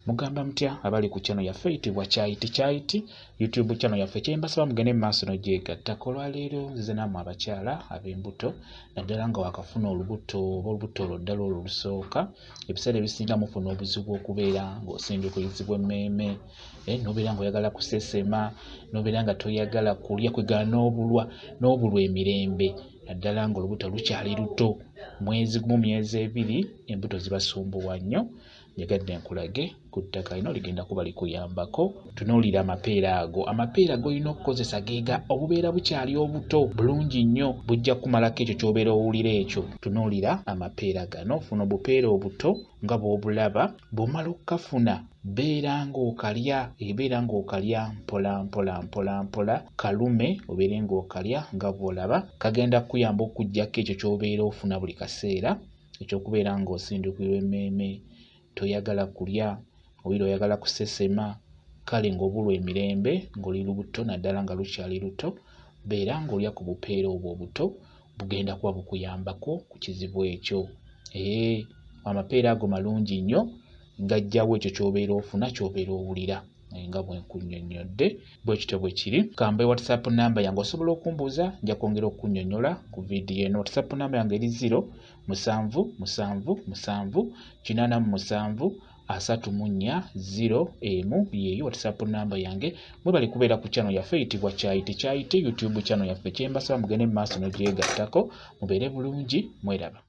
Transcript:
Mugamba mutya abali ku channel yaffe eyitibwa Kyayiti YouTube channel yaffe kyembasaba mugende mu maaso n'ogyegattako. Olwaleero nzize nammwe abakyala ab'embuto naddala nga wakafuna olubuto oba olubuto olwo ddala olwo olusooka. Ebiseera ebisinga mufuna obuzibu okubeera ng'osindika okuyizibwa emmeeme, n'obeera ng'oyagala kusesema, n'obeera nga toyagala kulya, kwegala n'obulwa emirembe naddala ng'olubuto lukyali luto. Mwezi gumu myezi ebiri embuto zibasumbuwa nnyo. Njagadde nkulage ku ttaka lino ligenda kuba likuyambako. Tunuulira amapeera ago. Amapeera g'olina okukozesa geega obubeera bukyali obuto bulungi nnyo, bujja kumalako ekyo ky'obeera owulira ekyo. Tunuulira amapeera gano, funa obupeera obuto nga bw'obulaba. Bw'omala okukafuna beera ng'okalya mpola kalume, obeere ng'okalya nga bw'olaba. Kagenda kukuyamba okuggyako ekyo ky'obeera ofuna buli kaseera ekyokubeera ng'osindikirwa emmeeme, toyagala kulya, obeera oyagala kusesema, kale ng'obulwa emirembe ng'oli lubuto naddala nga lukyali luto. Beera ng'olya ku bupeera obwo obuto, bugenda kuba bukuyambako ku kizibu ekyo. Amapeera ago malungi nnyo, gajjawo ekyo ky'obeera ofuna ky'obeera owulira nga bwe nkunnyonnyodde bwe kityo bwe kiri. Kambe WhatsApp namba yange osobola okumbuuza, nja kwongera okunnyonnyola ku vidiyo eno. WhatsApp namba yange eri 0777873401 yeeyo WhatsApp namba yange. Mwe bali kubeera ku channel yaffe eyitibwa Kyayiti YouTube channel yaffe kyembasaba mugende mu maaso n'ogyegattako. Mubeere bulungi, mweraba.